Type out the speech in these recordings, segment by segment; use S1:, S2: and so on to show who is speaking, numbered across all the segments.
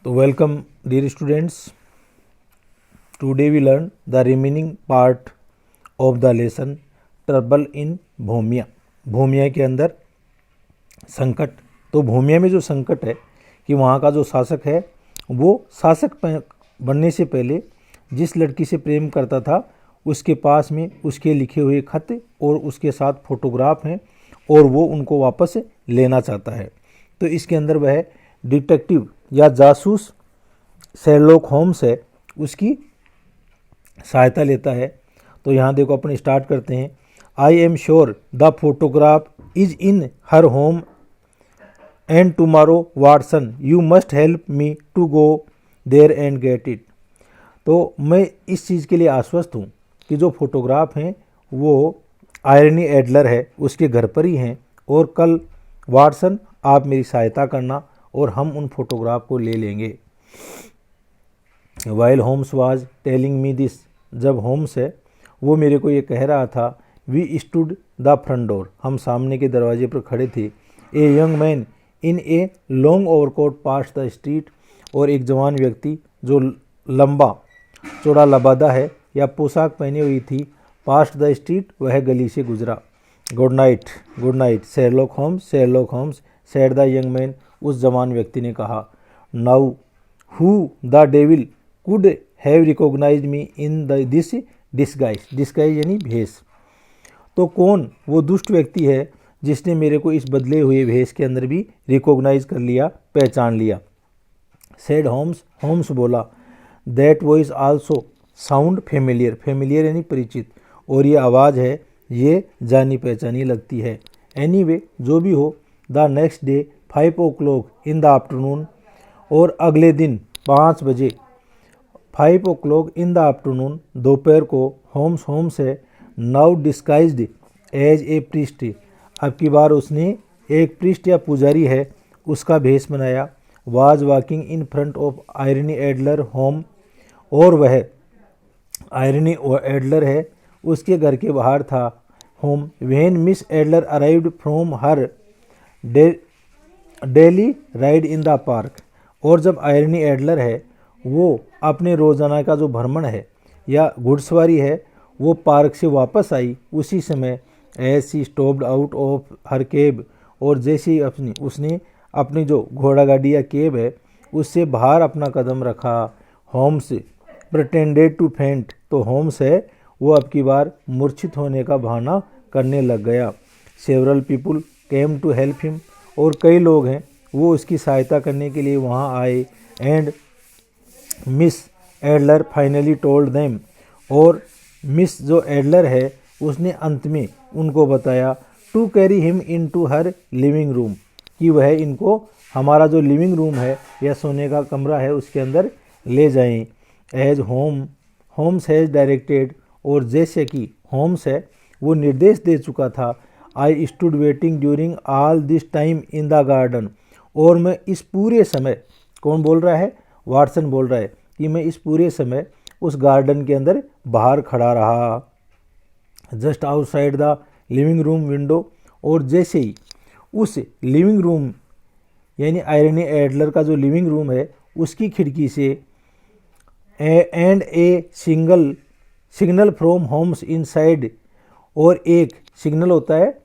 S1: तो welcome dear students, today we learn the remaining part of the lesson trouble in भूमिया। भूमिया के अंदर संकट। तो भूमिया में जो संकट है कि वहाँ का जो शासक है वो बनने से पहले जिस लड़की से प्रेम करता था उसके पास में उसके लिखे हुए खत और उसके साथ फोटोग्राफ हैं और वो उनको वापस लेना चाहता है। तो इसके अंदर वह डिटेक्टिव या जासूस शेरलॉक होम्स है उसकी सहायता लेता है। तो यहाँ देखो अपन स्टार्ट करते हैं। I am sure the photograph is in her home and tomorrow Watson you must help me to go there and get it. तो मैं इस चीज़ के लिए आश्वस्त हूँ कि जो फोटोग्राफ हैं वो आयरनी एडलर है उसके घर पर ही हैं और कल वाटसन आप मेरी सहायता करना और हम उन फोटोग्राफ को ले लेंगे। While Holmes was telling me this, जब होम्स है वो मेरे को ये कह रहा था, we stood the front door, हम सामने के दरवाजे पर खड़े थे। A young man in a long overcoat pass the street, और एक जवान व्यक्ति जो लंबा चौड़ा लबादा है या पोशाक पहनी हुई थी, पास्ट द स्ट्रीट, वह गली से गुजरा। Good night Sherlock Holmes said the young man, उस जवान व्यक्ति ने कहा। Now who the devil could have recognised me in this disguise यानी भेष। तो कौन वो दुष्ट व्यक्ति है जिसने मेरे को इस बदले हुए भेष के अंदर भी रिकॉग्नाइज कर लिया, पहचान लिया। सेड होम्स बोला, that voice also sound familiar यानी परिचित, और ये आवाज़ है ये जानी पहचानी लगती है। एनीवे जो भी हो, the next day 5 o'clock in the afternoon, और अगले दिन 5 बजे 5 o'clock इन द आफ्टरनून, दोपहर को, होम्स है now disguised as a priest, अब की बार उसने एक प्रीस्ट या पुजारी है उसका भेष बनाया। Was walking in front of irony Adler home, और वह आयरनी एडलर है उसके घर के बाहर था home. When miss Adler arrived from her daily ride in the park, और जब आयरनी एडलर है वो अपने रोज़ाना का जो भ्रमण है या घुड़सवारी है वो पार्क से वापस आई, उसी समय as she stopped out of her cab, और जैसे ही उसने अपनी जो घोड़ा गाड़ी या केब है उससे बाहर अपना कदम रखा, होम्स प्रिटेंडेड टू फेंट, तो होम्स है वो अब की बार मूर्छित होने का बहाना करने लग गया। Several people came to help him, और कई लोग हैं वो उसकी सहायता करने के लिए वहाँ आए। And Miss Adler finally told them, और मिस जो एडलर है उसने अंत में उनको बताया, to carry him into her living room, कि वह इनको हमारा जो लिविंग रूम है या सोने का कमरा है उसके अंदर ले जाएं। एज होम्स हैज़ डायरेक्टेड, और जैसे कि होम्स है वो निर्देश दे चुका था। I stood waiting during all this time in the garden, और मैं इस पूरे समय, कौन बोल रहा है, वाटसन बोल रहा है कि मैं इस पूरे समय उस गार्डन के अंदर बाहर खड़ा रहा। Just outside the living room window, और जैसे ही उस लिविंग रूम यानी आयरनी एडलर का जो लिविंग रूम है उसकी खिड़की से, and a signal from Holmes inside, और एक सिग्नल होता है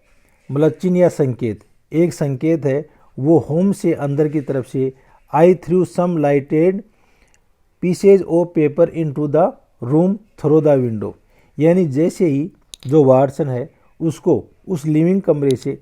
S1: मतलब चिन्ह या संकेत, एक संकेत है वो होम से अंदर की तरफ से, I threw some lighted pieces of paper into the room through the window, यानी जैसे ही जो वाटसन है उसको उस लिविंग कमरे से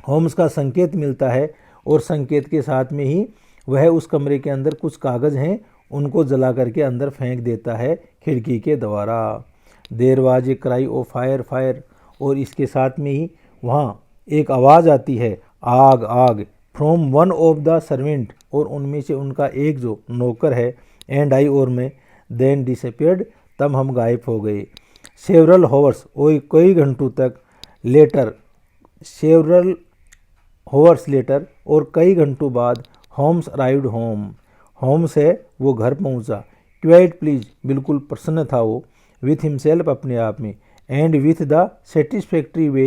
S1: होम्स का संकेत मिलता है, और संकेत के साथ में ही वह उस कमरे के अंदर कुछ कागज़ हैं उनको जला करके अंदर फेंक देता है खिड़की के द्वारा। There was a cry of fire, और इसके साथ में ही वहाँ एक आवाज़ आती है, आग, from one of the servant, और उनमें से उनका एक जो नौकर है, एंड आई, और मैं, देन डिसअपियर्ड, तब हम गायब हो गए। सेवरल हॉवर्स, और कई घंटों तक, सेवरल हॉवर्स लेटर, और कई घंटों बाद, होम्स अराइव्ड होम्स है वो घर पहुंचा। क्वाइट प्लीज, बिल्कुल प्रसन्न था वो, विथ हिमसेल्फ, अपने आप में, and with the satisfactory way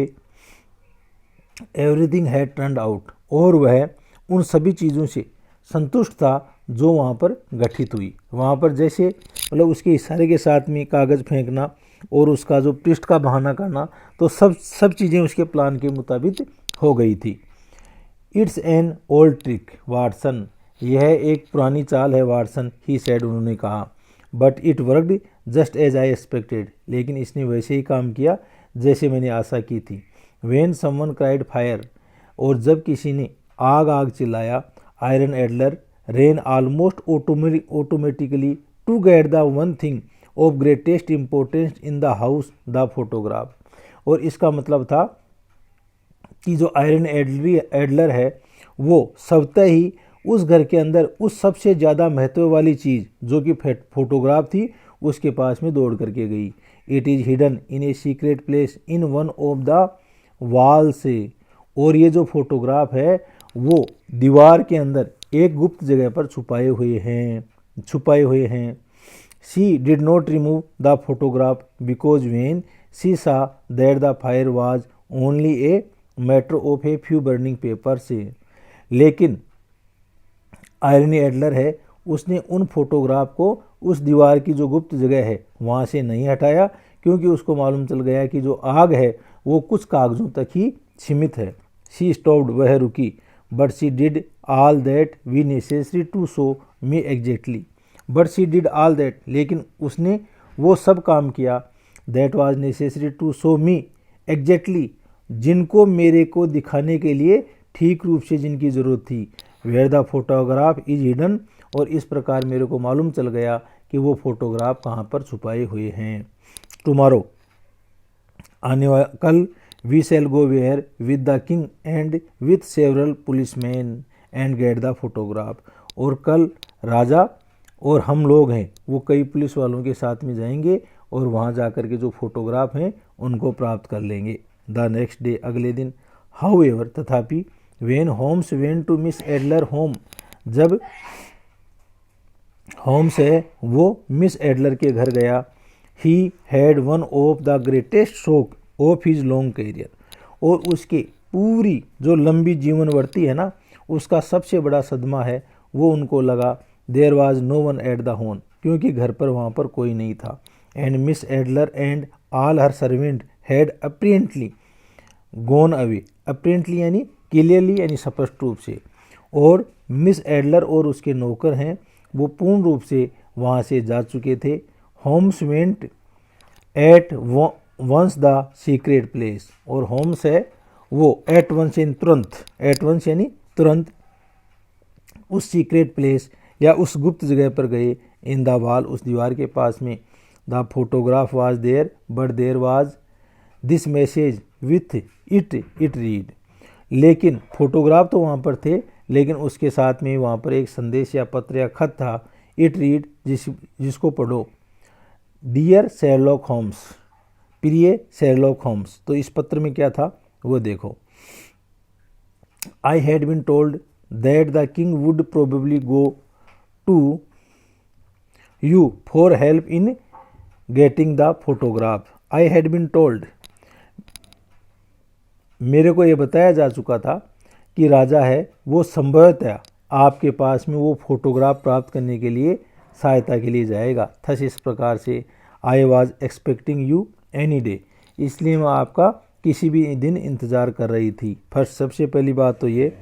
S1: everything had turned out, और वह उन सभी चीज़ों से संतुष्ट था जो वहाँ पर गठित हुई। वहाँ पर जैसे मतलब उसके इशारे के साथ में कागज़ फेंकना और उसका जो पृष्ठ का बहाना करना, तो सब चीज़ें उसके प्लान के मुताबिक हो गई थी। It's an old trick Watson, यह एक पुरानी चाल है वाटसन, ही सेड, उन्होंने कहा। But it worked just as I expected, लेकिन इसने वैसे ही काम किया जैसे मैंने आशा की थी। व्हेन समवन क्राइड फायर, और जब किसी ने आग आग चिल्लाया, Irene Adler ran almost automatically to get the one thing of greatest importance in the house, the photograph. और इसका मतलब था कि जो आयरन एडलर है वो स्वतः ही उस घर के अंदर उस सबसे ज़्यादा महत्व वाली चीज़ जो कि फोटोग्राफ थी उसके पास में दौड़ करके गई। It is hidden in a secret place in one of the wall से, और ये जो फोटोग्राफ है वो दीवार के अंदर एक गुप्त जगह पर छुपाए हुए हैं। She did not remove the photograph because when she saw that the fire was only a matter of a few burning paper से, लेकिन आयरनी एडलर है उसने उन फोटोग्राफ को उस दीवार की जो गुप्त जगह है वहाँ से नहीं हटाया, क्योंकि उसको मालूम चल गया कि जो आग है वो कुछ कागज़ों तक ही सीमित है। शी स्टॉप्ड, वह रुकी। But she did all that we necessary to show me exactly, but she did all that, लेकिन उसने वो सब काम किया that was necessary to show me exactly, जिनको मेरे को दिखाने के लिए ठीक रूप से जिनकी ज़रूरत थी। Where the photograph is hidden, और इस प्रकार मेरे को मालूम चल गया कि वो फोटोग्राफ कहाँ पर छुपाए हुए हैं। टुमारो, कल we shall go where with the king and with several policeman and get the photograph, और कल राजा और हम लोग हैं वो कई पुलिस वालों के साथ में जाएंगे और वहाँ जाकर के जो फोटोग्राफ हैं उनको प्राप्त कर लेंगे। द नेक्स्ट डे, अगले दिन, हाउ एवर, तथापि, when Holmes went to Miss Adler home, जब होम्स है वो मिस एडलर के घर गया, he had one of the greatest shock of his long career, और उसके पूरी जो लंबी जीवन वर्ती है ना उसका सबसे बड़ा सदमा है वो उनको लगा। There was no one at the home, क्योंकि घर पर वहाँ पर कोई नहीं था। And Miss Adler and all her servant had apparently gone away, apparently यानी क्लियरली यानी स्पष्ट रूप से, और मिस एडलर और उसके नौकर हैं वो पूर्ण रूप से वहाँ से जा चुके थे। Holmes went at once the secret place, और होम्स है वो एट वंस यानी तुरंत, एट वंस यानी तुरंत उस सीक्रेट प्लेस या उस गुप्त जगह पर गए। इन द वॉल, उस दीवार के पास में। The photograph was there but there was this message with it read, लेकिन फोटोग्राफ तो वहाँ पर थे लेकिन उसके साथ में वहाँ पर एक संदेश या पत्र या खत था। इट रीड, जिसको पढ़ो, डियर शेरलॉक होम्स, प्रिय शेरलॉक होम्स। तो इस पत्र में क्या था वो देखो। I had been told that the king would probably go to you for help in getting the photograph. I had been told, मेरे को ये बताया जा चुका था कि राजा है वो संभवतः आपके पास में वो फोटोग्राफ प्राप्त करने के लिए सहायता के लिए जाएगा। थस, इस प्रकार से I was expecting you any day, इसलिए मैं आपका किसी भी दिन इंतज़ार कर रही थी। फर्स्ट, सबसे पहली बात तो ये,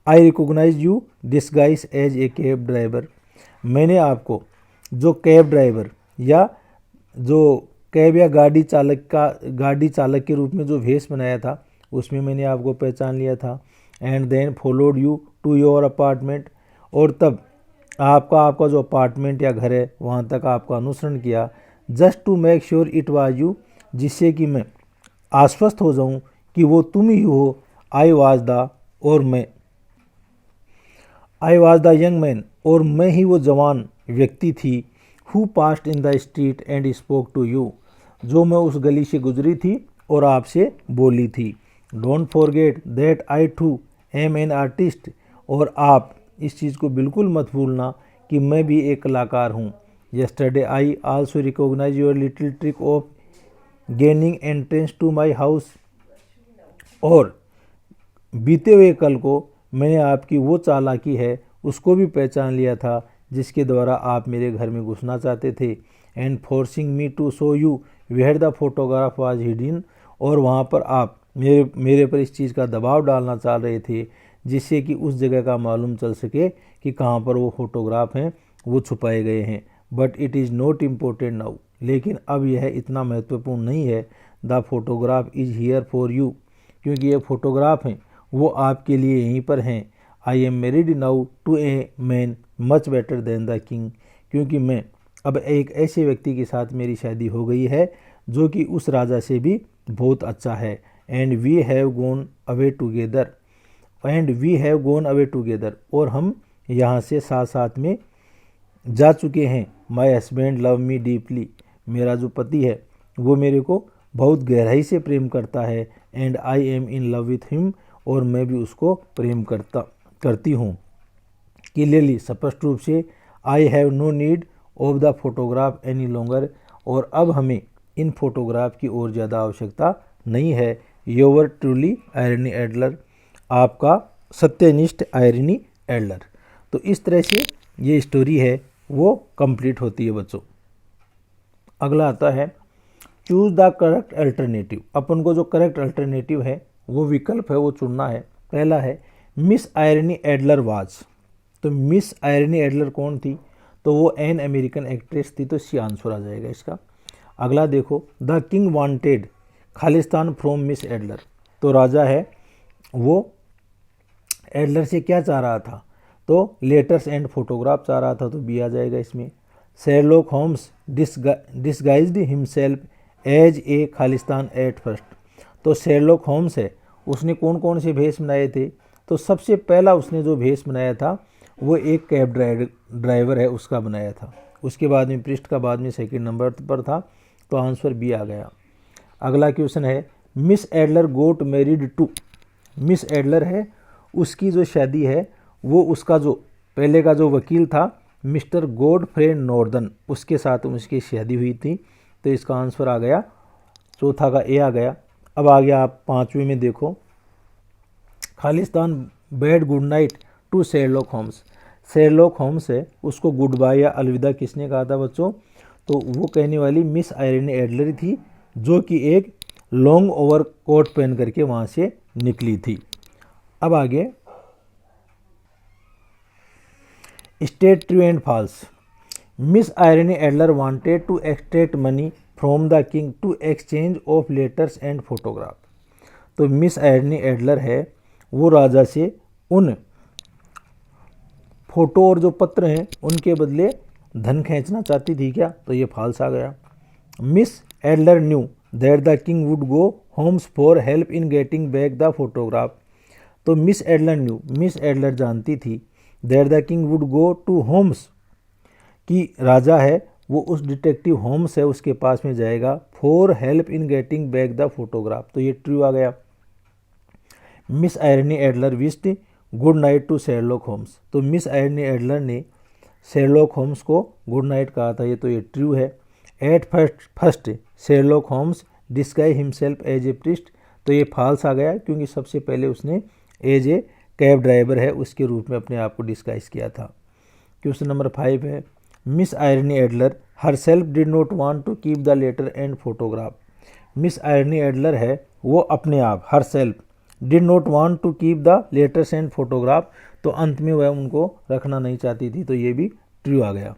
S1: I recognise you disguise as a cab driver, मैंने आपको जो कैब ड्राइवर या जो कैब या गाड़ी चालक के रूप में जो भेष बनाया था उसमें मैंने आपको पहचान लिया था। And then followed you to your apartment, और तब आपका जो अपार्टमेंट या घर है वहाँ तक आपका अनुसरण किया। Just to make sure it was you, जिससे कि मैं आश्वस्त हो जाऊँ कि वो तुम ही हो। I was the young man, और मैं ही वो जवान व्यक्ति थी। Who passed in the street and spoke to you, जो मैं उस गली से गुजरी थी और आपसे बोली थी। Don't forget that I too am an artist, और आप इस चीज़ को बिल्कुल मत भूलना कि मैं भी एक कलाकार हूँ। Yesterday I also recognise your little trick of gaining entrance to my house, और बीते हुए कल को मैंने आपकी वो चालाकी है उसको भी पहचान लिया था जिसके द्वारा आप मेरे घर में घुसना चाहते थे, and forcing me to show you where the photograph was hidden, और वहाँ पर आप मेरे पर इस चीज़ का दबाव डालना चाह रहे थे जिससे कि उस जगह का मालूम चल सके कि कहाँ पर वो फोटोग्राफ हैं, वो छुपाए गए हैं। But it is not important now, लेकिन अब यह इतना महत्वपूर्ण नहीं है। The photograph is here for you, क्योंकि ये फोटोग्राफ हैं वो आपके लिए यहीं पर हैं। I am married now to a man much better than the king, क्योंकि मैं अब एक ऐसे व्यक्ति के साथ मेरी शादी हो गई है जो कि उस राजा से भी बहुत अच्छा है। And we have gone away together, और हम यहाँ से साथ साथ में जा चुके हैं। My husband love me deeply, मेरा जो पति है वो मेरे को बहुत गहराई से प्रेम करता है। And I am in love with him, और मैं भी उसको प्रेम करती हूँ। क्लियरली, स्पष्ट रूप से, I have no need of the photograph any longer, और अब हमें इन फोटोग्राफ की और ज़्यादा आवश्यकता नहीं है। योवर ट्रूली आयरनी एडलर, आपका सत्यनिष्ठ आयरनी एडलर। तो इस तरह से ये स्टोरी है वो कंप्लीट होती है बच्चों। अगला आता है चूज़ द करेक्ट अल्टरनेटिव। अपन को जो करेक्ट अल्टरनेटिव है वो विकल्प है वो चुनना है। पहला है मिस आयरनी एडलर वाज, तो मिस आयरनी एडलर कौन थी? तो वो एन अमेरिकन एक्ट्रेस थी, तो सी आंसर आ जाएगा इसका। अगला देखो, the king wanted Khalistan from miss Adler, तो राजा है वो एडलर से क्या चाह रहा था? तो लेटर्स एंड फोटोग्राफ चाह रहा था, तो बी आ जाएगा इसमें। Sherlock Holmes disguised himself as a खालिस्तान एट फर्स्ट, तो शेरलॉक होम्स है उसने कौन कौन से भेष बनाए थे? तो सबसे पहला उसने जो भेष बनाया था वो एक कैब ड्राइवर है उसका बनाया था। उसके बाद में पृष्ठ का बाद में सेकंड नंबर पर था, तो आंसर बी आ गया। अगला क्वेश्चन है Miss Adler got married to, Miss Adler है उसकी जो शादी है वो उसका जो पहले का जो वकील था मिस्टर गॉडफ्रे नॉर्दन, उसके साथ उसकी शादी हुई थी, तो इसका आंसर आ गया चौथा का ए आ गया। अब आ गया आप पांचवें में देखो, खालिस्तान bade good night to Sherlock Holmes, Sherlock Holmes है उसको गुड बाय या अलविदा किसने कहा था बच्चों? तो वो कहने वाली मिस आयरनी एडलर थी, जो कि एक लॉन्ग ओवर कोट पहन करके वहाँ से निकली थी। अब आगे state true and false. Miss Irene Adler wanted to extract money from the king to exchange of letters and photograph, तो मिस आयरनी एडलर है वो राजा से उन फोटो और जो पत्र हैं उनके बदले धन खींचना चाहती थी क्या? तो ये फॉल्स आ गया। Miss Adler knew that the king would go Holmes for help in getting back the photograph, तो मिस एडलर जानती थी that the king would go to Holmes, कि राजा है वो उस डिटेक्टिव होम्स है उसके पास में जाएगा for help in getting back the photograph, तो ये ट्रू आ गया। Miss Irene Adler wished good night to Sherlock Holmes, तो मिस आयरनी एडलर ने शेरलॉक होम्स को गुड नाइट कहा था, ये तो ये ट्रू है। At first Sherlock Holmes disguise himself as a priest, तो ये फॉल्स आ गया क्योंकि सबसे पहले उसने एज ए कैब ड्राइवर है उसके रूप में अपने आप को डिस्गाइज किया था। क्वेश्चन नंबर 5 है Miss Irene Adler herself did not want to keep the letter and photograph, Miss Irene Adler है वो अपने आप herself did not want to keep the letters and photograph, तो अंत में वह उनको रखना नहीं चाहती थी, तो ये भी ट्रू आ गया।